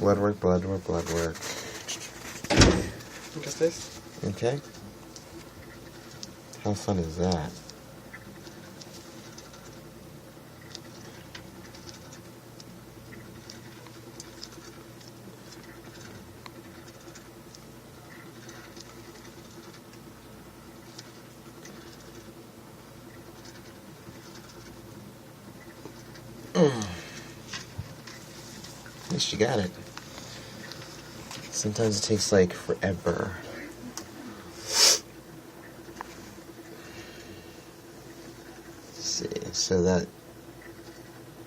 Blood work. Look at this. Okay. How fun is that? At least you got it. Sometimes it takes like forever. Let's see, so that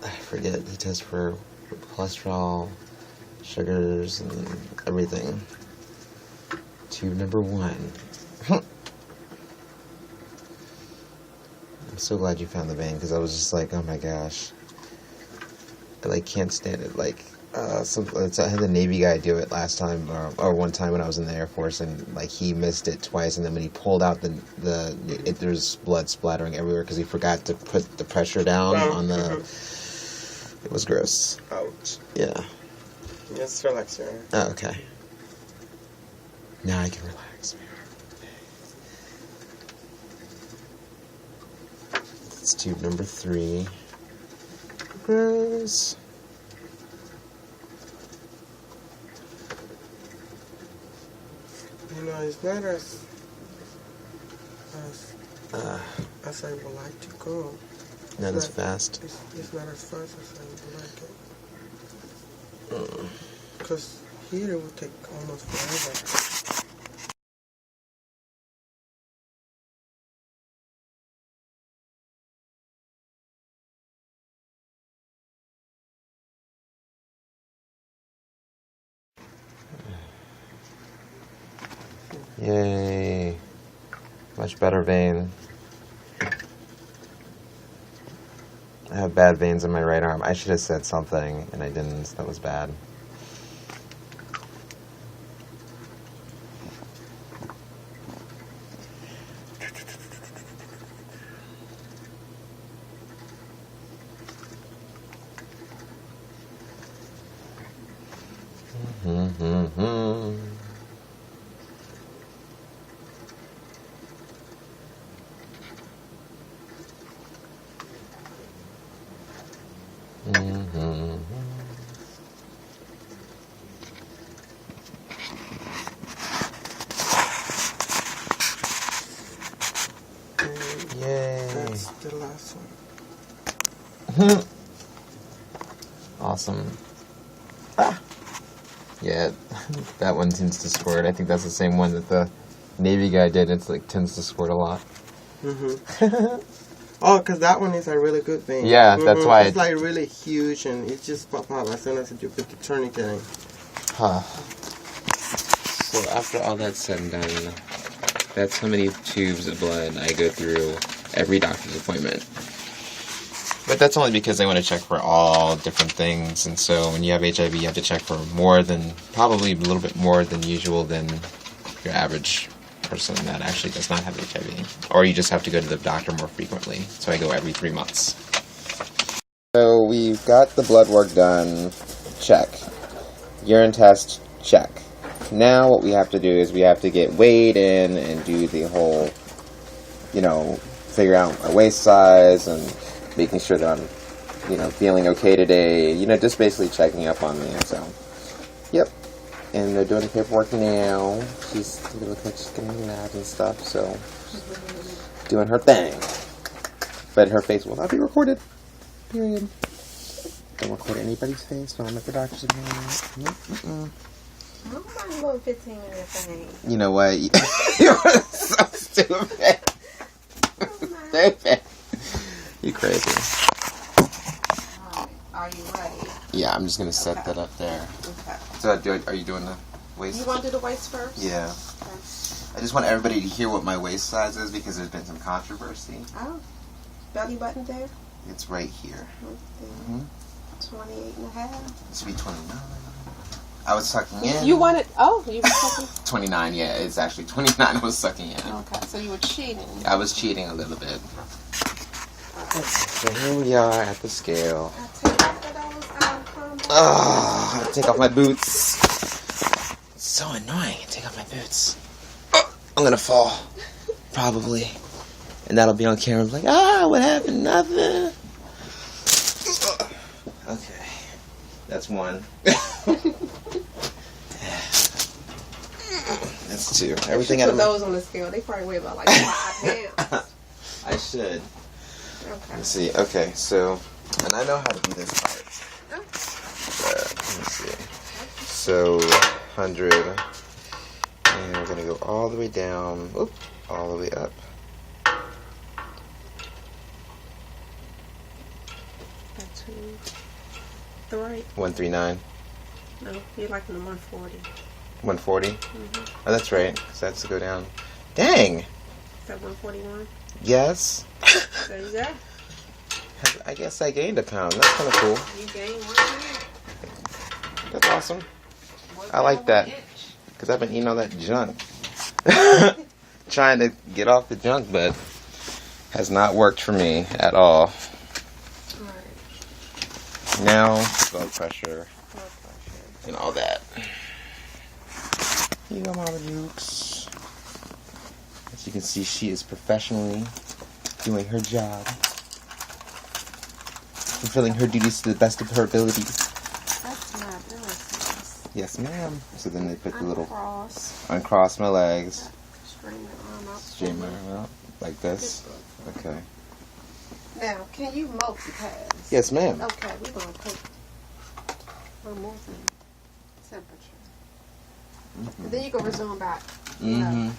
I forget he tests for cholesterol, sugars, and everything. Tube number 1. I'm so glad you found the vein because I was just like, oh my gosh. I like can't stand it. Like, I had the Navy guy do it last time, or one time when I was in the Air Force, and like he missed it twice, and then when he pulled out there's blood splattering everywhere because he forgot to put the pressure down on the. It was gross. Ouch. Yeah. Just relax here. Oh, okay. Now I can relax. It's tube number 3. Gross. You know, it's not as I would like to go. Not as fast. It's not as fast as I would like it. Because here it would take almost forever. Yay. Much better vein. I have bad veins in my right arm. I should have said something, and I didn't. That was bad. Yay. That's the last one. Awesome. Ah. Yeah, that one tends to squirt. I think that's the same one that the Navy guy did. It's like tends to squirt a lot. Oh, because that one is a really good vein. Yeah, that's why. It's like really huge, and it just pop up as soon as you put the tourniquet in. Huh. So after all that's said and done, that's how many tubes of blood I go through every doctor's appointment. But that's only because they want to check for all different things, and so when you have HIV, you have to check for probably a little bit more than usual than your average person that actually does not have HIV. Or you just have to go to the doctor more frequently. So I go every 3 months. So we've got the blood work done. Check. Urine test. Check. Now what we have to do is we have to get weighed in and do the whole, figure out my waist size and making sure that I'm, feeling okay today. Just basically checking up on me. So, yep. And they're doing the paperwork now. She's looking like she's getting mad and stuff, so doing her thing. But her face will not be recorded. Period. Don't record anybody's face when I'm at the doctor's appointment. I don't mind a little 15-minute thing. You know what? You're so stupid. Stupid. You crazy. Are you ready? Yeah, I'm just going to set that up there. Okay. So, are you doing the waist? You want to do the waist first? Yeah. Okay. I just want everybody to hear what my waist size is because there's been some controversy. Oh. Belly button there? It's right here. 28 and a half. It should be 29. I was sucking in. You wanted... Oh, you were sucking... 29, yeah. It's actually 29 I was sucking in. Okay, so you were cheating. I was cheating a little bit. So here we are at the scale. I take that I was Oh, I gotta take off my boots. It's so annoying. Take off my boots. I'm gonna fall. Probably. And that'll be on camera. Like, what happened? Nothing. Okay. That's one. That's two. Everything out put of my... those on the scale. They probably weigh about like 5 pounds. I should. Okay. Let's see. Okay, so... And I know how to do this part. Let me see. So, 100. And we're going to go all the way down. Oop, all the way up. That's the right. 139. No, you're like in the 140. 140? Mm-hmm. Oh, that's right. Because that's to go down. Dang! Is that 141? Yes. There you go. I guess I gained a pound. That's kind of cool. You gained 1 pound. That's awesome. I like that. Because I've been eating all that junk. Trying to get off the junk, but has not worked for me at all. Right. Now, blood pressure and all that. Here you go, Mama Dukes. As you can see, she is professionally doing her job. Fulfilling her duties to the best of her abilities. That's my abilities. Yes, ma'am. So then they put the little... Uncross. Uncross my legs. Straighten your arm out. Straighten my arm out. Like this. Okay. Now, can you multitask? Yes, ma'am. Okay, we're going to put one more thing. Temperature. Mm-hmm. And then you can resume back. Mm-hmm.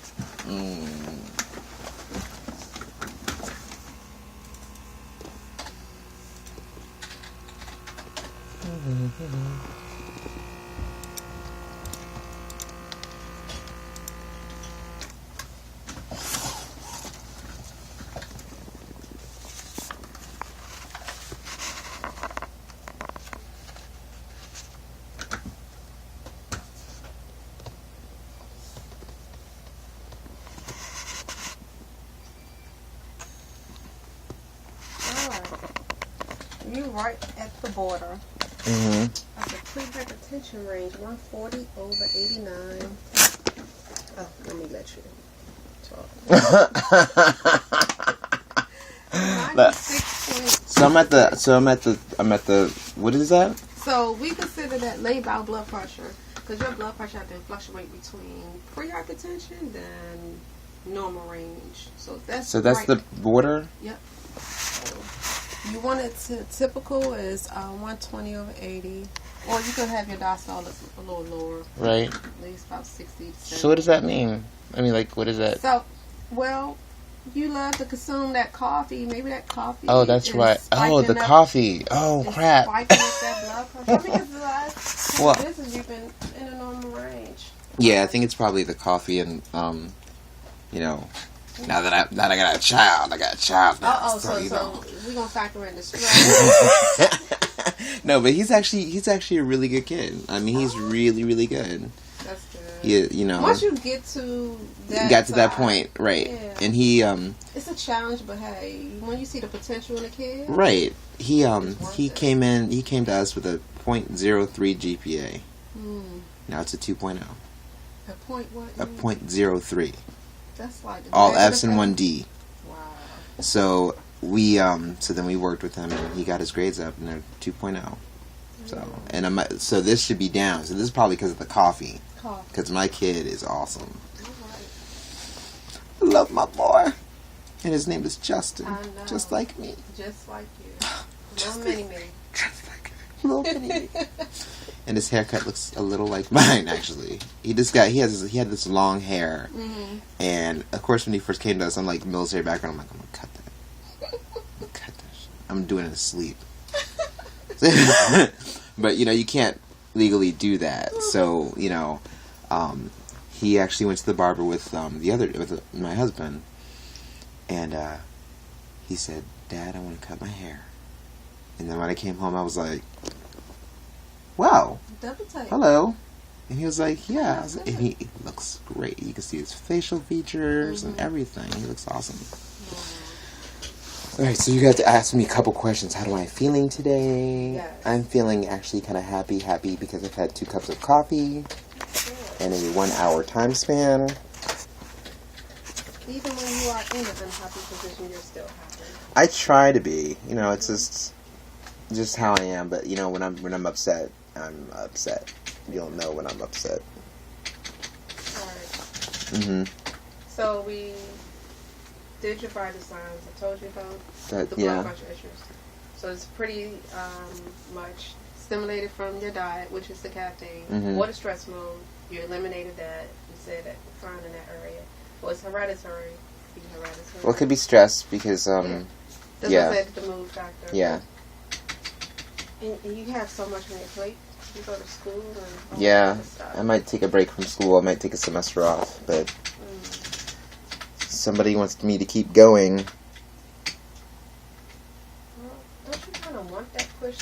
You right at the border Mm-hmm. of the pre-hypertension range, 140 over 89. Oh, let me let you talk. 96. So I'm at the what is that? So we consider that laid out blood pressure because your blood pressure has been fluctuating between pre-hypertension and normal range. So that's right. The border? Yep. So you want it to typical is 120 over 80, or you could have your diastole a little lower. Right. At least about 60 to 70. So what does that mean? I mean, like, what is that? So, well, you love to consume that coffee. Maybe that coffee. Oh, that's right. Oh, the coffee. Oh, crap. Spiking up that blood pressure. I mean, it's the last What? business you've been in a normal range. Yeah, I think it's probably the coffee and you know, now that I got a child now. So know. we're gonna factor in the stress. No, but he's actually a really good kid. I mean, he's really, really good. That's good. You know. Once you get to that got to that point, right? Yeah. And he it's a challenge, but hey, when you see the potential in a kid, right? He it. came to us with a .03 GPA. Now it's a 2.0. A point what? A .03. That's like all F's and 1 D. Wow. So we then we worked with him and he got his grades up and they're 2.0. So so this should be down. So this is probably because of the coffee. Because my kid is awesome. I love my boy. And his name is Justin. I know. Just like me. Just like you. Little mini-me. Just like me. Little mini-me. And his haircut looks a little like mine, actually. He had this long hair. Mm-hmm. And, of course, when he first came to us, I'm like, military background, I'm like, I'm going to cut that. Cut that shit. I'm doing it asleep. But, you know, you can't legally do that. So, you know, he actually went to the barber with my husband. And he said, Dad, I want to cut my hair. And then when I came home, I was like, wow. Hello. And he was like, yeah. And he looks great. You can see his facial features and everything. He looks awesome. Alright, so you got to ask me a couple questions. How am I feeling today? Yes. I'm feeling actually kind of happy because I've had 2 cups of coffee in a 1 hour time span. Even when you are in an unhappy position, you're still happy. I try to be. You know, it's just how I am. But you know, when I'm upset, I'm upset. You'll know when I'm upset. Alright. Mm-hmm. So we did your vital signs. I told you about the Yeah. blood pressure issues. So it's pretty much stimulated from your diet, which is the caffeine, Mm-hmm. or the stress mode. You eliminated that. You said that you're fine in that area. Well, it's hereditary. Well, it could be stress because That's yeah. what I said, the mood factor. Yeah. And you have so much on your plate. You go to school and all Yeah. that stuff. I might take a break from school. I might take a semester off, but somebody wants me to keep going. Well, don't you kind of want that push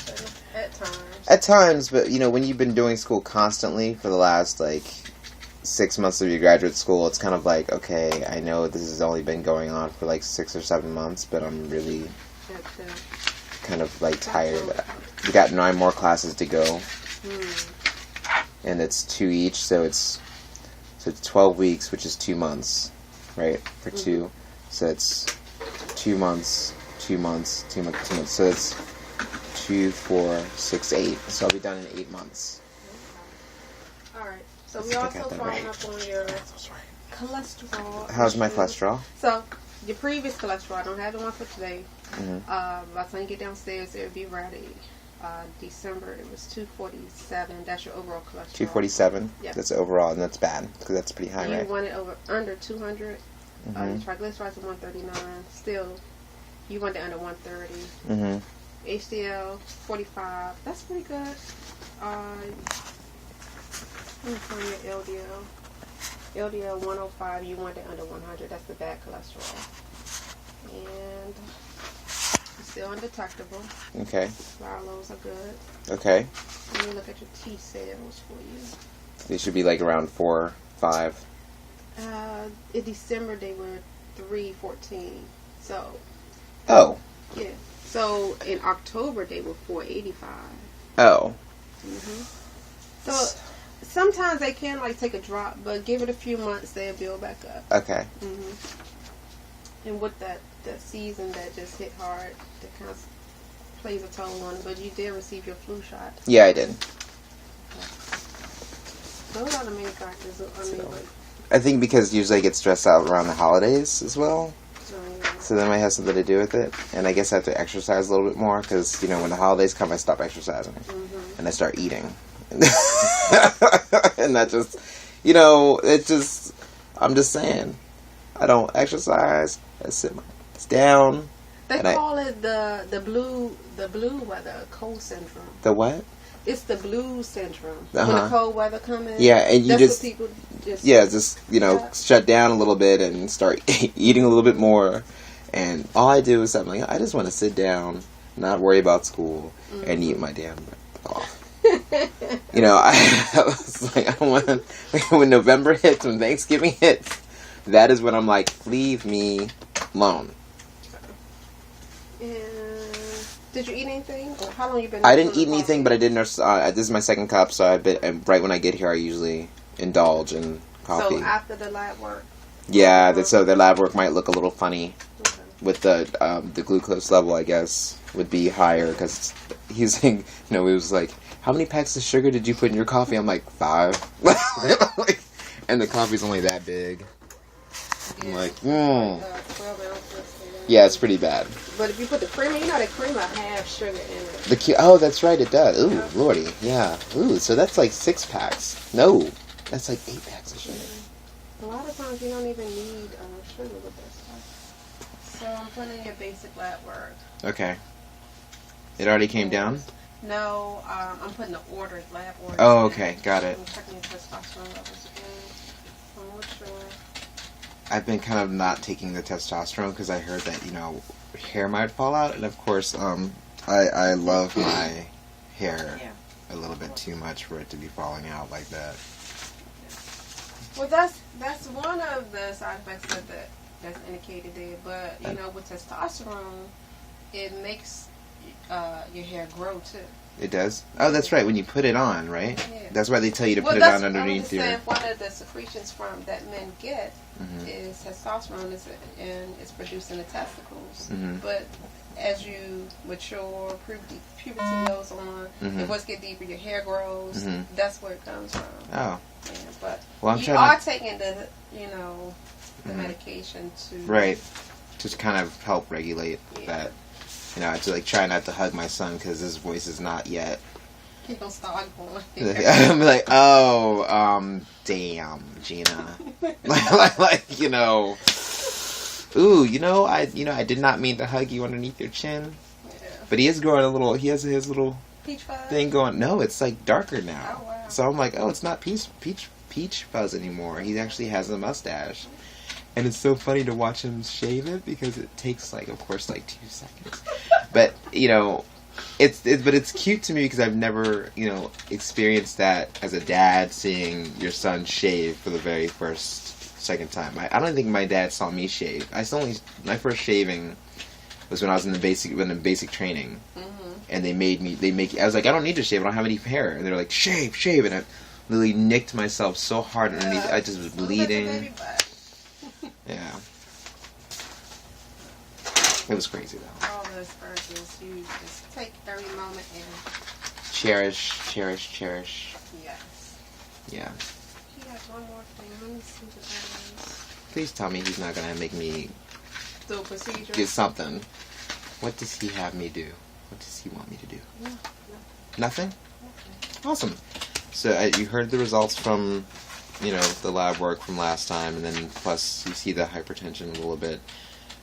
at times? At times, but you know, when you've been doing school constantly for the last 6 months of your graduate school, it's kind of like, okay, I know this has only been going on for 6 or 7 months, but I'm really kind of tired. We got 9 more classes to go, and it's 2 each, so it's 12 weeks, which is 2 months, right? For 2, so it's 2 months, 2 months, 2 months, 2 months. So it's 2, 4, 6, 8. So I'll be done in 8 months. All right. So we also following up on your cholesterol. How's my cholesterol? So your previous cholesterol, I don't have the one for today. Mm-hmm. By the time you get downstairs, it'll be ready. December, it was 247. That's your overall cholesterol. 247? Yeah. That's overall, and that's bad, because that's pretty high, You right? want it under 200. Mm-hmm. Your triglycerides are 139. Still, you want it under 130. Mm-hmm. HDL 45. That's pretty good. Let me find your LDL. LDL 105. You want it under 100. That's the bad cholesterol. And it's still undetectable. Okay. Flour loads are good. Okay. Let me look at your T cells for you. They should be around 4, 5. In December they were 314. So. Oh. Yeah. So in October they were 485. Oh. So sometimes they can take a drop, but give it a few months, they'll build back up. Okay. And with that season that just hit hard, that kind of plays a toll on it. But you did receive your flu shot. Yeah, I did. Those are the main factors. I think because usually I get stressed out around the holidays as well. So that might have something to do with it. And I guess I have to exercise a little bit more because, when the holidays come, I stop exercising. And I start eating. And that just, it's just, I'm just saying. I don't exercise. I sit down. They call it the blue weather, cold syndrome. The what? It's the blue syndrome. When the cold weather comes in. Yeah, and you that's just, what people shut down a little bit and start eating a little bit more. And all I do is I just want to sit down, not worry about school, and eat my damn off. I was I want when November hits, when Thanksgiving hits, that is when I'm leave me alone. Did you eat anything? Or how long you been? I didn't eat anything, but I did nurse. This is my second cup, so right when I get here, I usually indulge in coffee. So after the lab work. Yeah, so the lab work might look a little funny with the glucose level. I guess would be higher because he's saying, he was like, "How many packs of sugar did you put in your coffee?" I'm like, 5. And the coffee's only that big. I'm like, 12 ounces. Yeah, it's pretty bad. But if you put the creamer, the creamer has sugar in it. That's right, it does. Ooh, lordy, yeah. Ooh, so that's 6 packs. No, that's 8 packs of sugar. A lot of times you don't even need sugar with this stuff. So I'm putting in your basic lab work. Okay. It already came down? No, I'm putting the lab orders. Oh, okay, got it. I'm checking your testosterone levels again. I've been kind of not taking the testosterone because I heard that, hair might fall out. And of course, I love my hair a little bit too much for it to be falling out like that. Well, that's one of the side effects that's indicated there. But, with testosterone, it makes your hair grow too. It does? Oh, that's right. When you put it on, right? Yeah. That's why they tell you to put it on underneath your... One of the secretions that men get is testosterone, and it's produced in the testicles. But as you mature, puberty goes on, your voice get deeper, your hair grows. That's where it comes from. Oh. Yeah, but well, you are taking the medication to... Right. To kind of help regulate that. You know, I have to try not to hug my son because his voice is not yet. He don't start going. I'm like, oh, damn, Gina. I did not mean to hug you underneath your chin. Yeah. But he is growing a little. He has his little peach fuzz thing going. No, it's darker now. Oh, wow. So I'm like, oh, it's not peach fuzz anymore. He actually has a mustache. And it's so funny to watch him shave it because it takes, of course, 2 seconds. But, it's cute to me because I've never, experienced that as a dad, seeing your son shave for the very second time. I don't think my dad saw me shave. My first shaving was when I was in basic training. And I was like, I don't need to shave, I don't have any hair. And they're like, shave. And I literally nicked myself so hard underneath, I just was bleeding. Yeah. It was crazy, though. All those urges, you just take every moment and... Cherish. Yes. Yeah. He has one more thing. Let me see what that is. Please tell me he's not going to make me... Do a procedure? Do something. What does he have me do? What does he want me to do? No. Nothing? Awesome. So you heard the results from... the lab work from last time, and then plus you see the hypertension a little bit.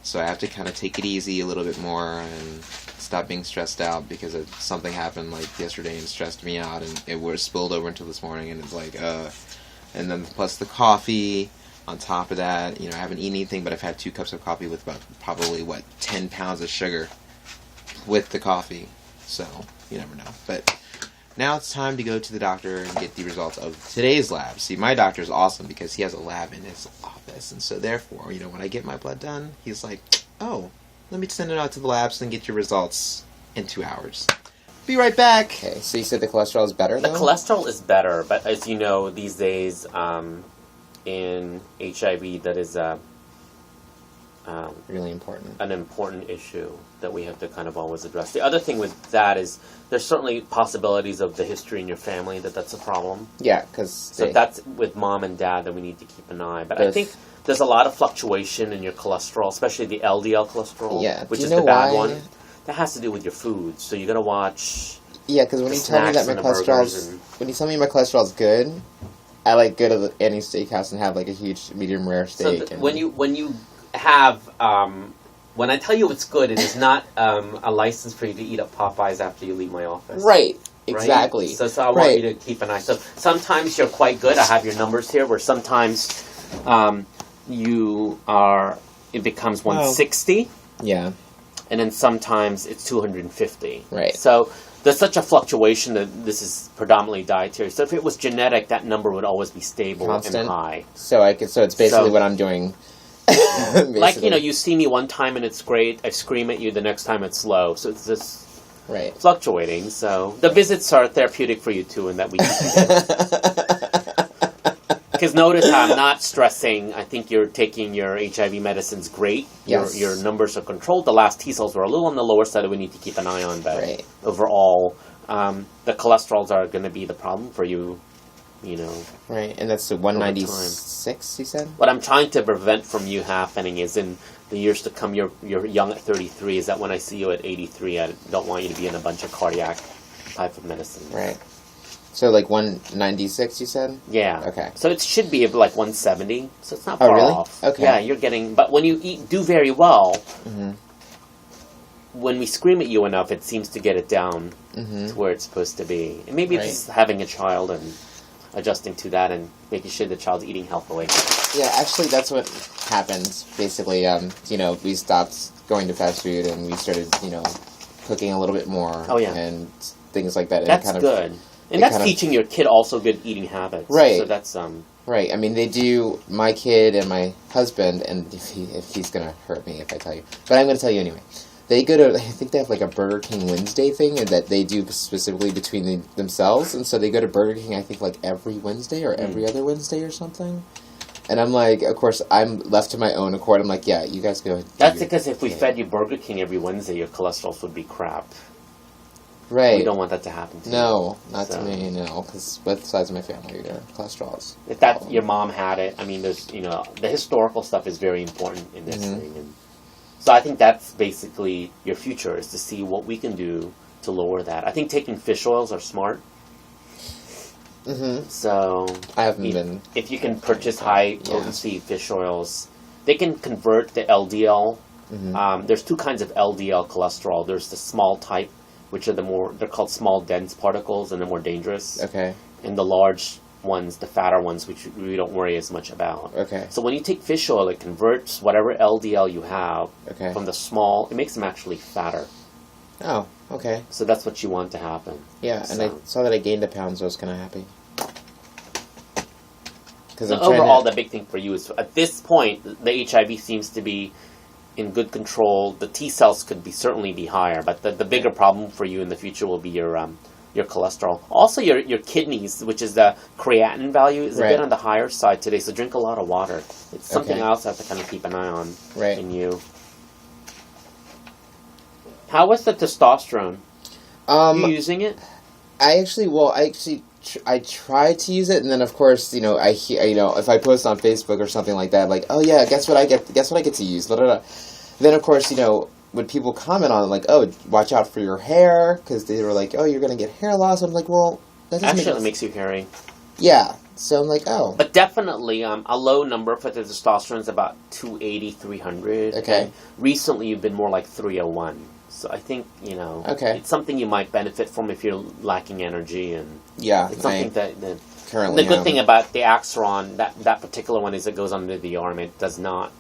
So I have to kind of take it easy a little bit more and stop being stressed out because something happened yesterday and stressed me out, and it was spilled over until this morning, and it's and then plus the coffee on top of that. I haven't eaten anything, but I've had 2 cups of coffee with probably 10 pounds of sugar with the coffee. So you never know, but. Now it's time to go to the doctor and get the results of today's lab. See, my doctor's awesome because he has a lab in his office. And so therefore, when I get my blood done, he's like, oh, let me send it out to the labs and get your results in 2 hours. Be right back. Okay, so you said the cholesterol is better, though? The cholesterol is better, but as you know, these days in HIV, that is really important. An important issue that we have to kind of always address. The other thing with that is there's certainly possibilities of the history in your family that's a problem. Yeah, because... So that's with mom and dad that we need to keep an eye. But I think there's a lot of fluctuation in your cholesterol, especially the LDL cholesterol, which is the bad one. That has to do with your food. So you got to watch... Yeah, because when you tell me that my cholesterol's... When you tell me my cholesterol's good, I go to any steakhouse and have a huge medium rare steak. So when you have... when I tell you it's good, it is not a license for you to eat at Popeyes after you leave my office. Right. Exactly. Right? So I want you to keep an eye. So sometimes you're quite good. I have your numbers here, where sometimes it becomes 160. Yeah. And then sometimes it's 250. Right. So there's such a fluctuation that this is predominantly dietary. So if it was genetic, that number would always be stable and high. So it's basically what I'm doing. You see me one time and it's great. I scream at you. The next time it's low. So it's just fluctuating. So the visits are therapeutic for you too, in that we because notice how I'm not stressing. I think you're taking your HIV medicines great. Yes. Your numbers are controlled. The last T cells were a little on the lower side that we need to keep an eye on. But overall, the cholesterols are going to be the problem for you. Right, and that's the 196, you said? What I'm trying to prevent from you happening is in the years to come, you're young at 33, is that when I see you at 83, I don't want you to be in a bunch of cardiac type of medicine. Right. So 196, you said? Yeah. Okay. So it should be 170, so it's not far off. Okay. Yeah, you're getting, but when you do very well, when we scream at you enough, it seems to get it down to where it's supposed to be. And maybe it's having a child and adjusting to that and making sure the child's eating healthily. Yeah, actually, that's what happened. Basically, we stopped going to fast food and we started, cooking a little bit more. Oh, yeah. And things like that. That's good. And that's teaching your kid also good eating habits. Right. So that's... Right. I mean, they do, my kid and my husband, and if he's going to hurt me if I tell you. But I'm going to tell you anyway. they go to, I think they have like a Burger King Wednesday thing that they do specifically between themselves, and so they go to Burger King, I think, like every Wednesday or every other Wednesday or something. And I'm like, of course, I'm left to my own accord. I'm like, yeah, you guys go. That's because if we fed you Burger King every Wednesday, your cholesterol would be crap. Right. We don't want that to happen to you. No, not to me, no, because both sides of my family are cholesterol. If that your mom had it, I mean, there's, the historical stuff is very important in this thing. And so I think that's basically your future, is to see what we can do to lower that. I think taking fish oils are smart. Mm-hmm. So I haven't been. If you can purchase high potency fish oils, they can convert the LDL. There's two kinds of LDL cholesterol. There's the small type, which are they're called small dense particles, and they're more dangerous. Okay. And the large ones, the fatter ones, which we don't worry as much about. Okay. So when you take fish oil, it converts whatever LDL you have from the small. It makes them actually fatter. Oh, okay. So that's what you want to happen. Yeah, and I saw that I gained a pound, so I was kind of happy. So overall, the big thing for you is, at this point, the HIV seems to be in good control. The T cells could certainly be higher, but the bigger problem for you in the future will be your cholesterol. Also, your kidneys, which is the creatinine value, is a bit on the higher side today. So drink a lot of water. It's something else I have to kind of keep an eye on in you. How was the testosterone? Are you using it? I try to use it, and then of course, I hear, if I post on Facebook or something like that, like, oh yeah, guess what I get to use, blah, blah, blah. Then of course, when people comment on it, like, oh, watch out for your hair, because they were like, oh, you're gonna get hair loss. I'm like, well, that doesn't actually makes you hairy. Yeah, so I'm like, oh, but definitely, a low number for the testosterone is about 280, 300. Okay. And recently, you've been more like 301. So I think, it's something you might benefit from if you're lacking energy, and it's something that currently. The good thing about the Axiron, that particular one, is it goes under the arm. It does not.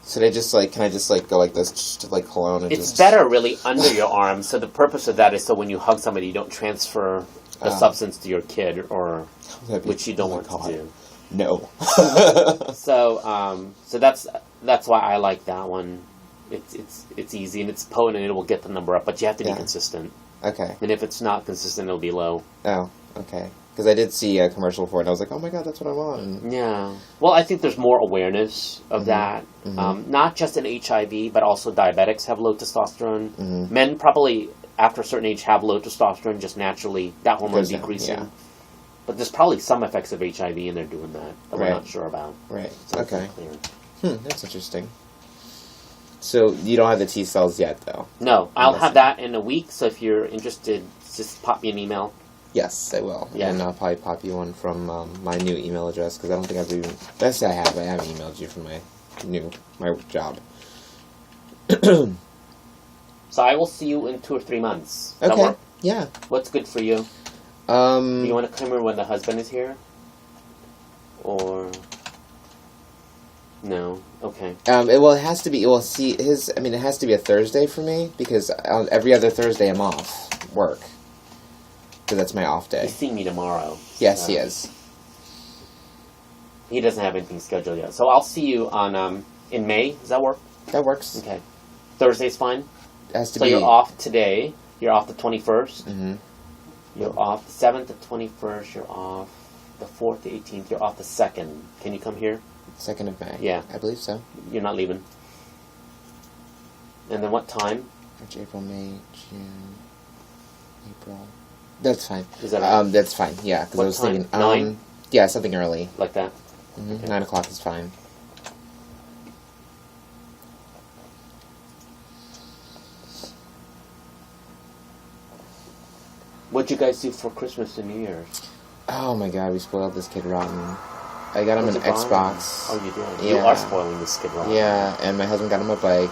So they just can I just go like this, just to cologne? And it's better really under your arm. So the purpose of that is so when you hug somebody, you don't transfer the substance to your kid, or which you don't want to do. No. So that's why I like that one. It's easy and it's potent and it will get the number up, but you have to be consistent. Okay. And if it's not consistent, it'll be low. Oh, okay. Because I did see a commercial for it, and I was like, oh my god, that's what I want. Yeah. Well, I think there's more awareness of that. Not just in HIV, but also diabetics have low testosterone. Men probably, after a certain age, have low testosterone, just naturally, that hormone decreasing. Yeah. But there's probably some effects of HIV, and they're doing that we're not sure about. Right. So okay. That's interesting. So you don't have the T cells yet, though? No. I'll have that in a week, so if you're interested, just pop me an email. Yes, I will. Yeah. And I'll probably pop you one from my new email address, because I don't think I've even... That's I haven't emailed you from my job. So I will see you in 2 or 3 months. Okay. That work? Yeah. What's good for you? Do you want to come here when the husband is here? Or... No. Okay. It has to be. Well, see, it has to be a Thursday for me, because every other Thursday I'm off work, because that's my off day. He's seeing me tomorrow. Yes, he is. He doesn't have anything scheduled yet, so I'll see you on in May. Does that work? That works. Okay. Thursday's fine. It has to be. So you're off today. You're off the 21st. Mm-hmm. You're off the 7th, the 21st. You're off the 4th, the 18th. You're off the 2nd. Can you come here? 2nd of May. Yeah. I believe so. You're not leaving. And then what time? March, April, May, June, April. That's fine. Is that right? That's fine, yeah. Because I was time? thinking... 9? Yeah, something early. Like that? Mm-hmm. Okay. 9 o'clock is fine. What'd you guys do for Christmas and New Year's? Oh my god, we spoiled this kid rotten. I got him an Xbox. Oh, you did? Yeah. You are spoiling this kid rotten. Yeah, and my husband got him a bike.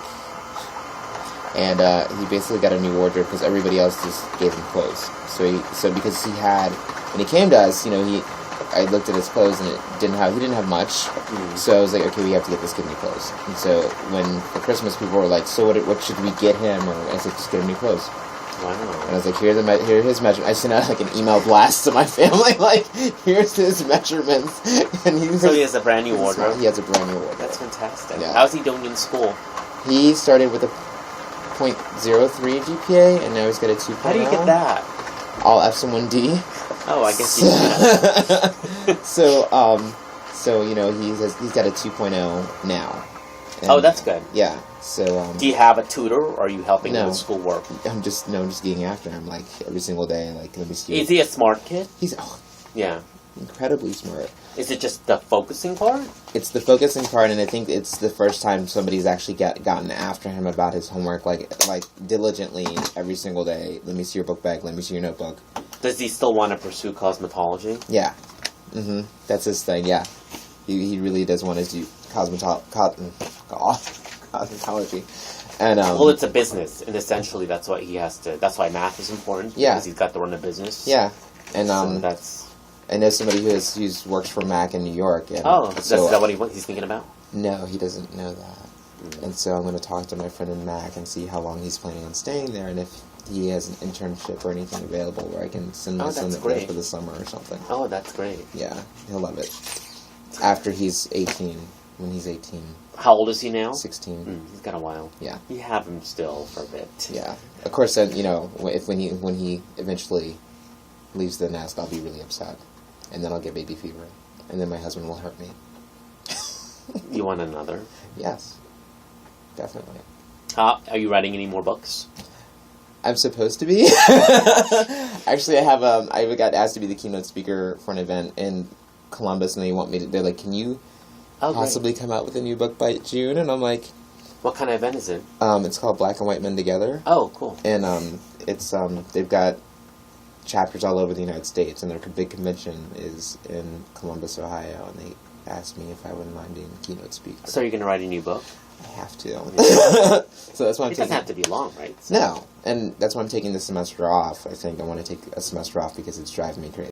And he basically got a new wardrobe because everybody else just gave him clothes. So because when he came to us, I looked at his clothes and he didn't have much. So I was like, okay, we have to get this kid new clothes. And so for Christmas, people were like, so what should we get him? Or I said, just get him new clothes. Wow. And I was like, here are his measurements. I sent out an email blast to my family, like, here's his measurements. And he has a brand new wardrobe? He has a brand new wardrobe. That's fantastic. Yeah. How's he doing in school? He started with .03 GPA, and now he's got a 2.0. How do you get that? All F's and 1D. Oh, I guess you do that. So you know, he's got a 2.0 now. And, oh, that's good. Yeah. So. Do you have a tutor, or are you helping him No. with schoolwork? I'm just getting after him like every single day. Like, let me see. Is he a smart kid? He's Yeah. incredibly smart. Is it just the focusing part? It's the focusing part, and I think it's the first time somebody's actually gotten after him about his homework, like diligently every single day. Let me see your book bag. Let me see your notebook. Does he still want to pursue cosmetology? Yeah. That's his thing. Yeah. He really does want to do cosmetology. And well, it's a business, and essentially that's what he has to. That's why math is important. Yeah. Because he's got to run a business. Yeah. And so that's. I know somebody who's works for Mac in New York. And is that what he's thinking about? No, he doesn't know that. And so I'm going to talk to my friend in Mac and see how long he's planning on staying there, and if he has an internship or anything available where I can send my son there for the summer or something. Oh, that's great. Yeah, he'll love it. After he's 18, when he's 18. How old is he now? 16. He's got a while. Yeah. You have him still for a bit. Yeah. Of course, then, you know, when he eventually leaves the nest, I'll be really upset. And then I'll get baby fever. And then my husband will hurt me. You want another? Yes. Definitely. Are you writing any more books? I'm supposed to be. Actually, I got asked to be the keynote speaker for an event in Columbus, and they want me to. They're like, "Can you possibly come out with a new book by June?" And I'm like, "What kind of event is it?" It's called Black and White Men Together. Oh, cool. And it's they've got chapters all over the United States, and their big convention is in Columbus, Ohio, and they asked me if I wouldn't mind being a keynote speaker. So you're going to write a new book? I have to. So that's why I'm It doesn't have to be long, right? So. No, and that's why I'm taking this semester off. I think I want to take a semester off because it's driving me crazy.